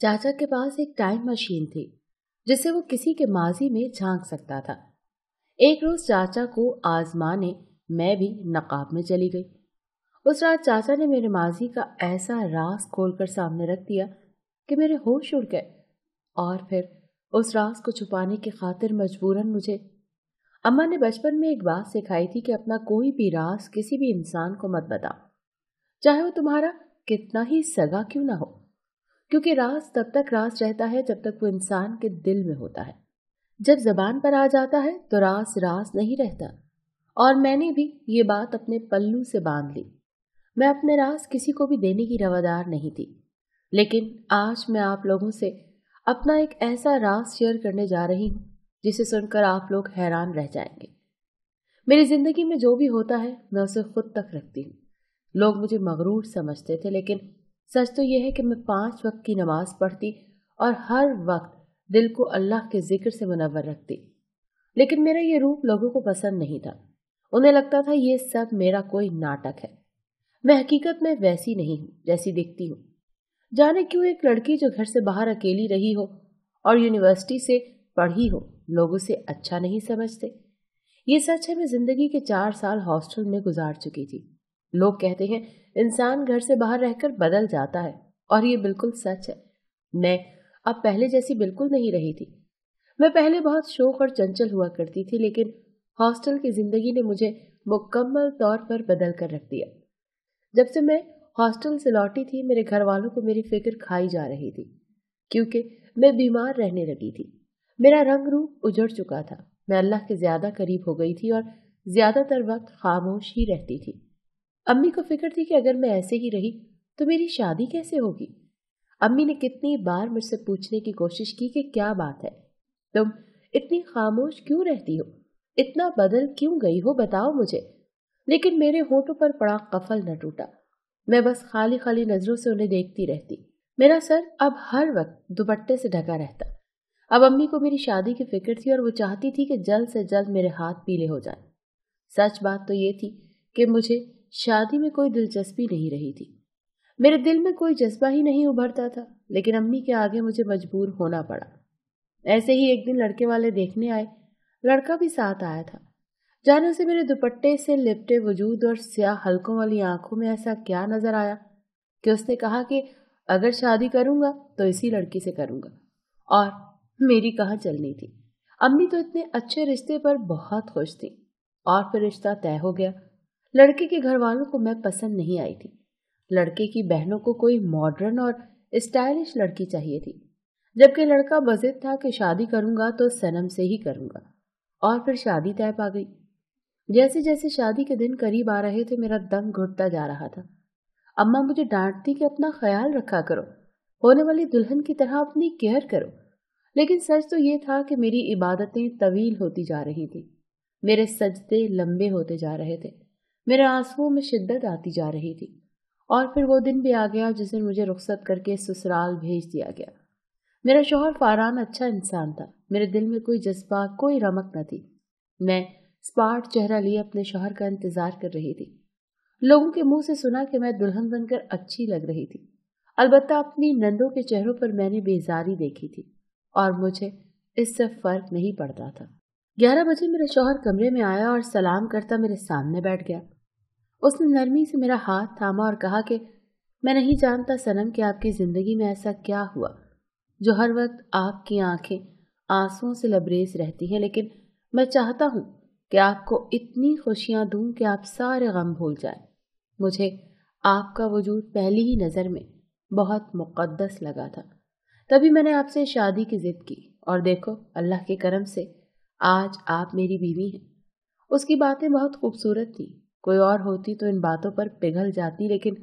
چاچا کے پاس ایک ٹائم مشین تھی جس سے وہ کسی کے ماضی میں جھانک سکتا تھا۔ ایک روز چاچا کو آزمانے میں بھی نقاب میں چلی گئی۔ اس رات چاچا نے میرے ماضی کا ایسا راز کھول کر سامنے رکھ دیا کہ میرے ہوش اڑ گئے، اور پھر اس راز کو چھپانے کی خاطر مجبوراً مجھے اماں نے بچپن میں ایک بات سکھائی تھی کہ اپنا کوئی بھی راز کسی بھی انسان کو مت بتاؤ، چاہے وہ تمہارا کتنا ہی سگا کیوں نہ ہو، کیونکہ راز تب تک راز رہتا ہے جب تک وہ انسان کے دل میں ہوتا ہے۔ جب زبان پر آ جاتا ہے تو راز راز نہیں رہتا، اور میں نے بھی یہ بات اپنے پلو سے باندھ لی۔ میں اپنے راز کسی کو بھی دینے کی روادار نہیں تھی، لیکن آج میں آپ لوگوں سے اپنا ایک ایسا راز شیئر کرنے جا رہی ہوں جسے سن کر آپ لوگ حیران رہ جائیں گے۔ میری زندگی میں جو بھی ہوتا ہے میں اسے خود تک رکھتی ہوں۔ لوگ مجھے مغرور سمجھتے تھے، لیکن سچ تو یہ ہے کہ میں 5 وقت کی نماز پڑھتی اور ہر وقت دل کو اللہ کے ذکر سے منور رکھتی، لیکن میرا یہ روپ لوگوں کو پسند نہیں تھا۔ انہیں لگتا تھا یہ سب میرا کوئی ناٹک ہے۔ میں حقیقت میں ویسی نہیں ہوں جیسی دکھتی ہوں۔ جانے کیوں ایک لڑکی جو گھر سے باہر اکیلی رہی ہو اور یونیورسٹی سے پڑھی ہو لوگ اسے اچھا نہیں سمجھتے۔ یہ سچ ہے، میں زندگی کے 4 سال ہاسٹل میں گزار چکی تھی۔ لوگ کہتے ہیں انسان گھر سے باہر رہ کر بدل جاتا ہے، اور یہ بالکل سچ ہے۔ میں اب پہلے جیسی بالکل نہیں رہی تھی۔ میں پہلے بہت شوق اور چنچل ہوا کرتی تھی، لیکن ہاسٹل کی زندگی نے مجھے مکمل طور پر بدل کر رکھ دیا۔ جب سے میں ہاسٹل سے لوٹی تھی میرے گھر والوں کو میری فکر کھائی جا رہی تھی، کیونکہ میں بیمار رہنے لگی تھی۔ میرا رنگ روپ اجڑ چکا تھا، میں اللہ کے زیادہ قریب ہو گئی تھی اور زیادہ تر وقت خاموش ہی رہتی تھی۔ امی کو فکر تھی کہ اگر میں ایسے ہی رہی تو میری شادی کیسے ہوگی۔ امی نے کتنی بار مجھ سے پوچھنے کی کوشش کی کہ کیا بات ہے، تم اتنی خاموش کیوں رہتی ہو، اتنا بدل کیوں گئی ہو، بتاؤ مجھے۔ لیکن میرے ہونٹوں پر پڑا قفل نہ ٹوٹا۔ میں بس خالی خالی نظروں سے انہیں دیکھتی رہتی۔ میرا سر اب ہر وقت دوپٹے سے ڈھکا رہتا۔ اب امی کو میری شادی کی فکر تھی اور وہ چاہتی تھی کہ جلد سے جلد میرے ہاتھ پیلے ہو جائیں۔ سچ بات تو یہ تھی کہ مجھے شادی میں کوئی دلچسپی نہیں رہی تھی۔ میرے دل میں کوئی جذبہ ہی نہیں ابھرتا تھا، لیکن امی کے آگے مجھے مجبور ہونا پڑا۔ ایسے ہی ایک دن لڑکے والے دیکھنے آئے، لڑکا بھی ساتھ آیا تھا۔ جانے اسے میرے دوپٹے سے لپٹے وجود اور سیاہ حلقوں والی آنکھوں میں ایسا کیا نظر آیا کہ اس نے کہا کہ اگر شادی کروں گا تو اسی لڑکی سے کروں گا، اور میری کہاں چلنی تھی۔ امی تو اتنے اچھے رشتے پر بہت خوش تھی، اور پھر رشتہ طے ہو گیا۔ لڑکے کے گھر والوں کو میں پسند نہیں آئی تھی۔ لڑکے کی بہنوں کو کوئی ماڈرن اور اسٹائلش لڑکی چاہیے تھی، جبکہ لڑکا بضد تھا کہ شادی کروں گا تو صنم سے ہی کروں گا، اور پھر شادی طے پا گئی۔ جیسے جیسے شادی کے دن قریب آ رہے تھے میرا دم گھٹتا جا رہا تھا۔ اماں مجھے ڈانٹتی کہ اپنا خیال رکھا کرو، ہونے والی دلہن کی طرح اپنی کیئر کرو، لیکن سچ تو یہ تھا کہ میری عبادتیں طویل ہوتی جا رہی تھیں، میرے سجدے لمبے ہوتے جا رہے تھے، میرے آنسوؤں میں شدت آتی جا رہی تھی، اور پھر وہ دن بھی آ گیا جس دن مجھے رخصت کر کے سسرال بھیج دیا گیا۔ میرا شوہر فاران اچھا انسان تھا، میرے دل میں کوئی جذبہ، کوئی رمق نہ تھی۔ میں اسپاٹ چہرہ لیے اپنے شوہر کا انتظار کر رہی تھی۔ لوگوں کے منہ سے سنا کہ میں دلہن بن کر اچھی لگ رہی تھی، البتہ اپنی نندوں کے چہروں پر میں نے بیزاری دیکھی تھی، اور مجھے اس سے فرق نہیں پڑتا تھا۔ 11 بجے میرا شوہر کمرے میں آیا اور سلام کرتا میرے سامنے بیٹھ گیا۔ اس نے نرمی سے میرا ہاتھ تھاما اور کہا کہ میں نہیں جانتا صنم کہ آپ کی زندگی میں ایسا کیا ہوا جو ہر وقت آپ کی آنکھیں آنسوؤں سے لبریز رہتی ہیں، لیکن میں چاہتا ہوں کہ آپ کو اتنی خوشیاں دوں کہ آپ سارے غم بھول جائیں۔ مجھے آپ کا وجود پہلی ہی نظر میں بہت مقدس لگا تھا، تبھی میں نے آپ سے شادی کی ضد کی، اور دیکھو اللہ کے کرم سے آج آپ میری بیوی ہیں۔ اس کی باتیں بہت خوبصورت تھیں، کوئی اور ہوتی تو ان باتوں پر پگھل جاتی، لیکن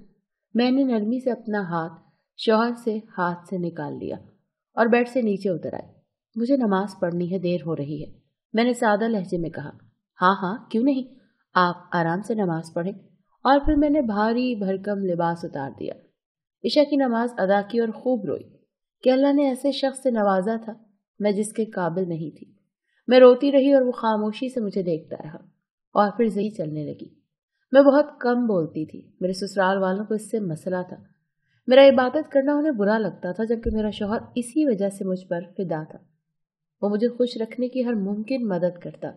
میں نے نرمی سے اپنا ہاتھ شوہر سے ہاتھ سے نکال لیا اور بیڈ سے نیچے اتر آئی۔ مجھے نماز پڑھنی ہے، دیر ہو رہی ہے، میں نے سادہ لہجے میں کہا۔ ہاں ہاں کیوں نہیں، آپ آرام سے نماز پڑھیں۔ اور پھر میں نے بھاری بھرکم لباس اتار دیا، عشاء کی نماز ادا کی اور خوب روئی کہ اللہ نے ایسے شخص سے نوازا تھا میں جس کے قابل نہیں تھی۔ میں روتی رہی اور وہ خاموشی سے مجھے دیکھتا رہا، اور پھر زہی چلنے لگی۔ میں بہت کم بولتی تھی، میرے سسرال والوں کو اس سے مسئلہ تھا۔ मेरा इबादत करना उन्हें बुरा लगता था, जबकि मेरा शौहर इसी वजह से मुझ पर फिदा था। वो मुझे खुश रखने की हर मुमकिन मदद करता।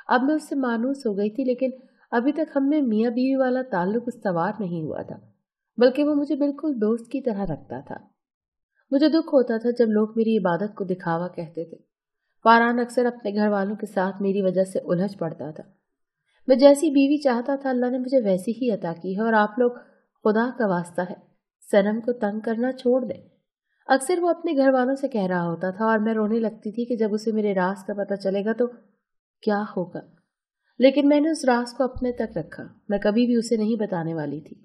अब मैं उससे मानूस हो गई थी, लेकिन अभी तक हम में मियाँ बीवी वाला ताल्लुक استوار नहीं हुआ था, बल्कि वो मुझे बिल्कुल दोस्त की तरह रखता था। मुझे दुख होता था जब लोग मेरी इबादत को दिखावा कहते थे। फारहान अक्सर अपने घर वालों के साथ मेरी वजह से उलझ पड़ता था। मैं जैसी बीवी चाहता था अल्लाह ने मुझे वैसी ही अता की है, और आप लोग खुदा का वास्ता है सनम को तंग करना छोड़ दें। अक्सर वो अपने घर वालों से कह रहा होता था, और मैं रोने लगती थी कि जब उसे मेरे राज का पता चलेगा तो क्या होगा। लेकिन मैंने उस राज को अपने तक रखा। मैं कभी भी उसे नहीं बताने वाली थी।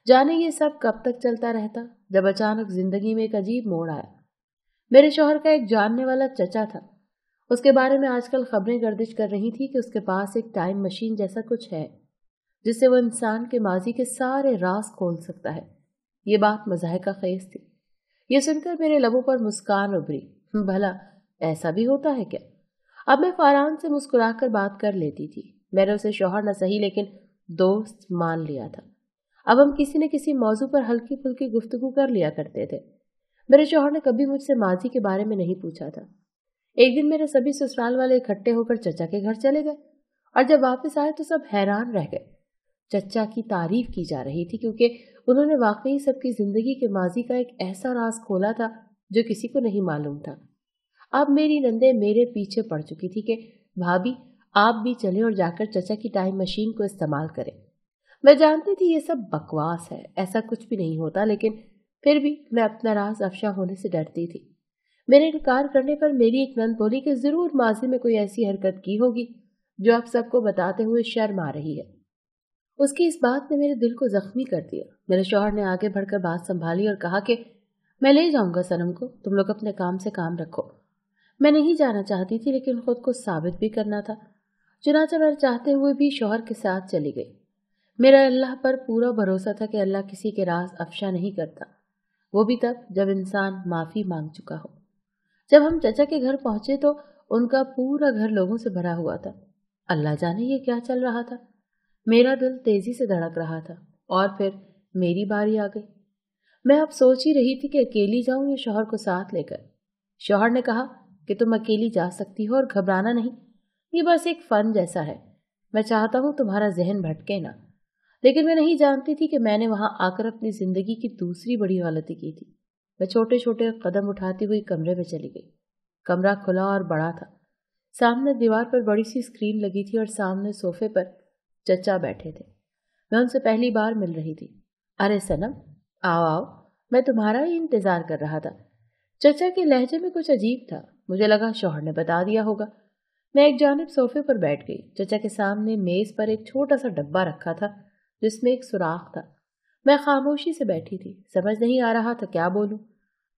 जाने ये सब कब तक चलता रहता, जब अचानक जिंदगी में एक अजीब मोड़ आया। मेरे शौहर का एक जानने वाला चचा था। उसके बारे में आजकल खबरें गर्दिश कर रही थी कि उसके पास एक टाइम मशीन जैसा कुछ है, जिससे वो इंसान के माजी के सारे राज खोल सकता है। ये बात मज़ाहिका खेज थी। ये सुनकर मेरे लबों पर मुस्कान उभरी। भला ऐसा भी होता है क्या? अब मैं फारहान से मुस्कुराकर बात कर लेती थी। मैंने उसे शौहर न सही लेकिन दोस्त मान लिया था। अब हम किसी न किसी मौजू पर हल्की फुल्की गुफ्तगू कर लिया करते थे। मेरे शौहर ने कभी मुझसे माजी के बारे में नहीं पूछा था। एक दिन मेरे सभी ससुराल वाले इकट्ठे होकर चचा के घर चले गए, और जब वापस आए तो सब हैरान रह गए। चचा की तारीफ की जा रही थी, क्योंकि उन्होंने वाकई सबकी जिंदगी के माजी का एक ऐसा राज खोला था जो किसी को नहीं मालूम था। अब मेरी नंदे मेरे पीछे पड़ चुकी थी कि भाभी आप भी चले और जाकर चचा की टाइम मशीन को इस्तेमाल करें। मैं जानती थी ये सब बकवास है, ऐसा कुछ भी नहीं होता, लेकिन फिर भी मैं अपना राज अफशा होने से डरती थी। मेरे इनकार करने पर मेरी एक नंद बोली कि जरूर माजी में कोई ऐसी हरकत की होगी जो आप सबको बताते हुए शर्म आ रही है। उसकी इस बात ने मेरे दिल को जख्मी कर दिया। मेरे शौहर ने आगे बढ़कर बात संभाली और कहा कि मैं ले जाऊंगा सनम को, तुम लोग अपने काम से काम रखो। मैं नहीं जाना चाहती थी, लेकिन खुद को साबित भी करना था। चुनांचे मैं चाहते हुए भी शौहर के साथ चली गई। मेरा अल्लाह पर पूरा भरोसा था कि अल्लाह किसी के राज अफशा नहीं करता, वो भी तब जब इंसान माफी मांग चुका हो। जब हम चचा के घर पहुंचे तो उनका पूरा घर लोगों से भरा हुआ था। अल्लाह जाने ये क्या चल रहा था। मेरा दिल तेजी से धड़क रहा था, और फिर मेरी बारी आ गई। मैं अब सोच ही रही थी कि अकेली जाऊं या शौहर को साथ लेकर। शौहर ने कहा कि तुम अकेली जा सकती हो और घबराना नहीं, ये बस एक फन जैसा है। मैं चाहता हूं तुम्हारा जहन भटके ना। लेकिन मैं नहीं जानती थी कि मैंने वहां आकर अपनी जिंदगी की दूसरी बड़ी गलती की थी। मैं छोटे छोटे कदम उठाती हुई कमरे में चली गई। कमरा खुला और बड़ा था। सामने दीवार पर बड़ी सी स्क्रीन लगी थी, और सामने सोफे पर चचा बैठे थे। मैं उनसे पहली बार मिल रही थी। अरे सनम, आओ आओ, मैं तुम्हारा ही इंतजार कर रहा था। चचा के लहजे में कुछ अजीब था। मुझे लगा शौहर ने बता दिया होगा। मैं एक जानिब सोफे पर बैठ गई। चचा के सामने मेज पर एक छोटा सा डब्बा रखा था, जिसमें एक सुराख था। मैं खामोशी से बैठी थी, समझ नहीं आ रहा था क्या बोलूं।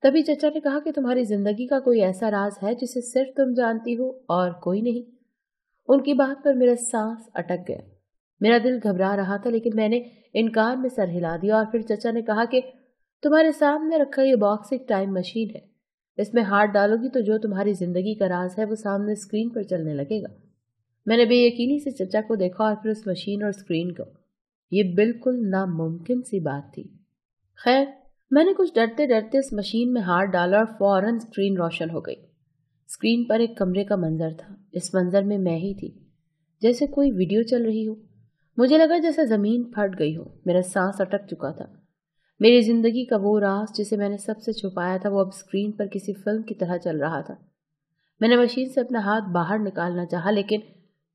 तभी चचा ने कहा कि तुम्हारी जिंदगी का कोई ऐसा राज है जिसे सिर्फ तुम जानती हो और कोई नहीं। उनकी बात पर मेरा सांस अटक गया। मेरा दिल घबरा रहा था, लेकिन मैंने इनकार में सर हिला दिया। और फिर चचा ने कहा कि तुम्हारे सामने रखा ये बॉक्स एक टाइम मशीन है। इसमें हाथ डालोगी तो जो तुम्हारी जिंदगी का राज है वो सामने स्क्रीन पर चलने लगेगा। मैंने बेयकीनी से चचा को देखा और फिर उस मशीन और स्क्रीन को। ये बिल्कुल नामुमकिन सी बात थी। खैर, मैंने कुछ डरते डरते उस मशीन में हाथ डाला और फौरन स्क्रीन रोशन हो गई। स्क्रीन पर एक कमरे का मंजर था। इस मंजर में मैं ही थी, जैसे कोई वीडियो चल रही हो। मुझे लगा जैसे जमीन फट गई हो। मेरा सांस अटक चुका था। मेरी जिंदगी का वो राज जिसे मैंने सबसे छुपाया था वो अब स्क्रीन पर किसी फिल्म की तरह चल रहा था। मैंने मशीन से अपना हाथ बाहर निकालना चाहा, लेकिन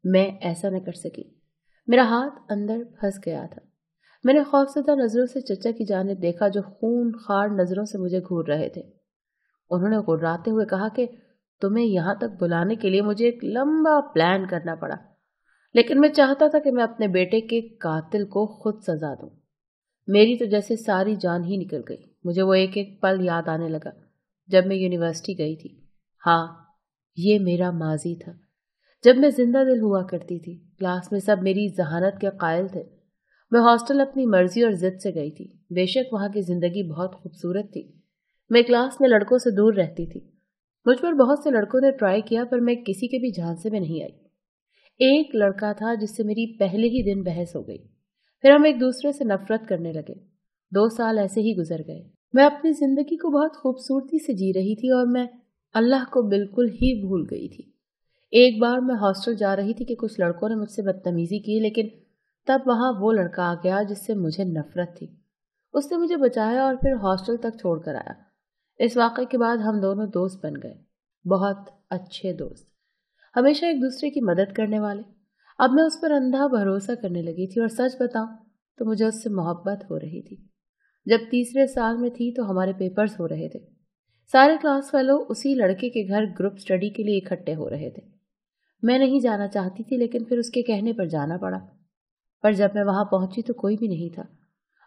मैं ऐसा न कर सकी। मेरा हाथ अंदर फंस गया था। मैंने खौफजदा नजरों से चचा की जानिब देखा, जो खून खार नजरों से मुझे घूर रहे थे। उन्होंने गुर्राते हुए कहा कि तुम्हें यहां तक बुलाने के लिए मुझे एक लंबा प्लान करना पड़ा, लेकिन मैं चाहता था कि मैं अपने बेटे के कातिल को खुद सजा दूं। मेरी तो जैसे सारी जान ही निकल गई। मुझे वो एक एक पल याद आने लगा जब मैं यूनिवर्सिटी गई थी। हाँ, ये मेरा माजी था, जब मैं जिंदा दिल हुआ करती थी। क्लास में सब मेरी जहानत के कायल थे। मैं हॉस्टल अपनी मर्जी और जिद से गई थी। बेशक वहां की जिंदगी बहुत खूबसूरत थी। मैं क्लास में लड़कों से दूर रहती थी। मुझ पर बहुत से लड़कों ने ट्राई किया, पर मैं किसी के भी झांसे में नहीं आई। एक लड़का था जिससे मेरी पहले ही दिन बहस हो गई। फिर हम एक दूसरे से नफरत करने लगे। 2 साल ऐसे ही गुजर गए। मैं अपनी जिंदगी को बहुत खूबसूरती से जी रही थी और मैं अल्लाह को बिल्कुल ही भूल गई थी। एक बार मैं हॉस्टल जा रही थी कि कुछ लड़कों ने मुझसे बदतमीजी की, लेकिन तब वहां वो लड़का आ गया जिससे मुझे नफरत थी। उसने मुझे बचाया और फिर हॉस्टल तक छोड़कर आया। इस वाक़े के बाद हम दोनों दोस्त बन गए, बहुत अच्छे दोस्त, हमेशा एक दूसरे की मदद करने वाले। अब मैं उस पर अंधा भरोसा करने लगी थी और सच बताऊं तो मुझे उससे मोहब्बत हो रही थी। जब तीसरे साल में थी तो हमारे पेपर्स हो रहे थे। सारे क्लास फेलो उसी लड़के के घर ग्रुप स्टडी के लिए इकट्ठे हो रहे थे। मैं नहीं जाना चाहती थी, लेकिन फिर उसके कहने पर जाना पड़ा। पर जब मैं वहां पहुंची तो कोई भी नहीं था।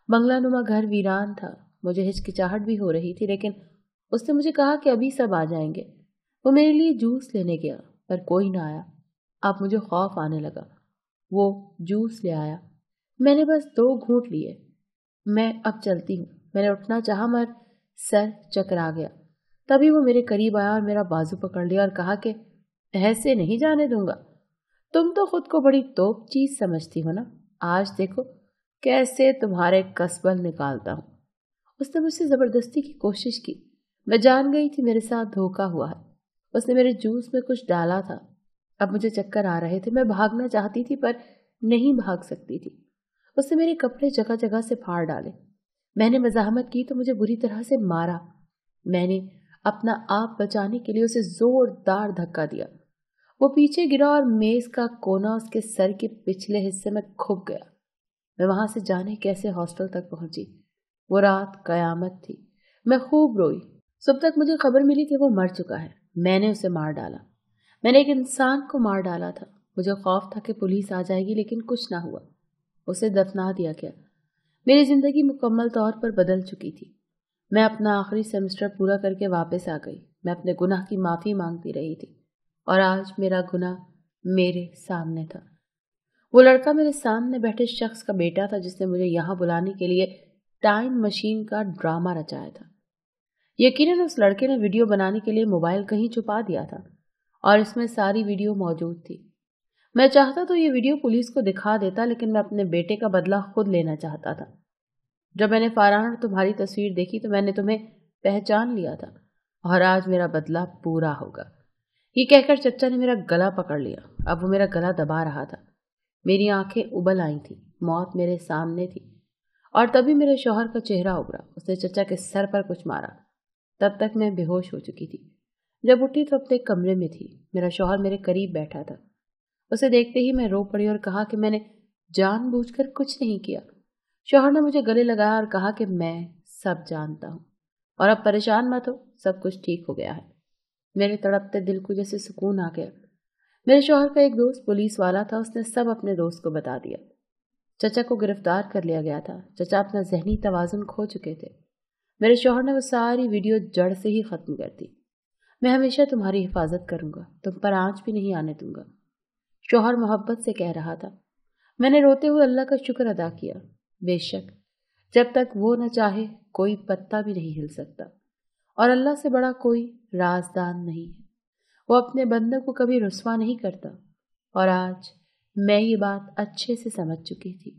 बंगलानुमा घर वीरान था। मुझे हिचकिचाहट भी हो रही थी, लेकिन उसने मुझे कहा कि अभी सब आ जाएंगे। वो मेरे लिए जूस लेने गया, पर कोई ना आया। अब मुझे खौफ आने लगा। वो जूस ले आया, मैंने बस 2 घूंट लिए। मैं अब चलती हूँ। मैंने उठना चाहा मगर सर चकरा गया। तभी वो मेरे करीब आया और मेरा बाजू पकड़ लिया और कहा कि ऐसे नहीं जाने दूंगा। तुम तो खुद को बड़ी तोप चीज समझती हो ना, आज देखो कैसे तुम्हारे कसबल निकालता हूँ। उसने मुझसे जबरदस्ती की कोशिश की। मैं जान गई थी मेरे साथ धोखा हुआ है। उसने मेरे जूस में कुछ डाला था। अब मुझे चक्कर आ रहे थे। मैं भागना चाहती थी पर नहीं भाग सकती थी। उसने मेरे कपड़े जगह जगह से फाड़ डाले। मैंने मजाहमत की तो मुझे बुरी तरह से मारा। मैंने अपना आप बचाने के लिए उसे जोरदार धक्का दिया। वो पीछे गिरा और मेज का कोना उसके सर के पिछले हिस्से में खुप गया। मैं वहां से जाने कैसे हॉस्टल तक पहुंची। वो रात कयामत थी। मैं खूब रोई। सुबह तक मुझे खबर मिली कि वो मर चुका है। मैंने उसे मार डाला। मैंने एक इंसान को मार डाला था। मुझे खौफ था कि पुलिस आ जाएगी, लेकिन कुछ ना हुआ। उसे दफना दिया गया। मेरी जिंदगी मुकम्मल तौर पर बदल चुकी थी। मैं अपना आखिरी सेमेस्टर पूरा करके वापस आ गई। मैं अपने गुनाह की माफी मांगती रही थी और आज मेरा गुनाह मेरे सामने था। वो लड़का मेरे सामने बैठे शख्स का बेटा था जिसने मुझे यहाँ बुलाने के लिए टाइम मशीन का ड्रामा रचाया था। यकीनन उस लड़के ने वीडियो बनाने के लिए मोबाइल कहीं छुपा दिया था और इसमें सारी वीडियो मौजूद थी। मैं चाहता तो ये वीडियो पुलिस को दिखा देता, लेकिन मैं अपने बेटे का बदला खुद लेना चाहता था। जब मैंने फारहान और तुम्हारी तस्वीर देखी तो मैंने तुम्हें पहचान लिया था और आज मेरा बदला पूरा होगा। ये कहकर चच्चा ने मेरा गला पकड़ लिया। अब वो मेरा गला दबा रहा था। मेरी आंखें उबल आई थी। मौत मेरे सामने थी और तभी मेरे शौहर का चेहरा उभरा। उसने चच्चा के सर पर कुछ मारा। तब तक मैं बेहोश हो चुकी थी। जब उठी तो अपने कमरे में थी। मेरा शौहर मेरे करीब बैठा था। उसे देखते ही मैं रो पड़ी और कहा कि मैंने जानबूझकर कुछ नहीं किया। शौहर ने मुझे गले लगाया और कहा कि मैं सब जानता हूँ और अब परेशान मत हो, सब कुछ ठीक हो गया है। मेरे तड़पते दिल को जैसे सुकून आ गया। मेरे शौहर का एक दोस्त पुलिस वाला था। उसने सब अपने दोस्त को बता दिया। चचा को गिरफ्तार कर लिया गया था। चचा अपना जहनी तवाजुन खो चुके थे। मेरे शौहर ने वो सारी वीडियो जड़ से ही खत्म कर दी। मैं हमेशा तुम्हारी हिफाजत करूंगा, तुम पर आंच भी नहीं आने दूंगा, शौहर मोहब्बत से कह रहा था। मैंने रोते हुए अल्लाह का शुक्र अदा किया। बेशक जब तक वो न चाहे कोई पत्ता भी नहीं हिल सकता और अल्लाह से बड़ा कोई राजदान नहीं है। वो अपने बंदे को कभी रुस्वा नहीं करता और आज मैं ये बात अच्छे से समझ चुकी थी।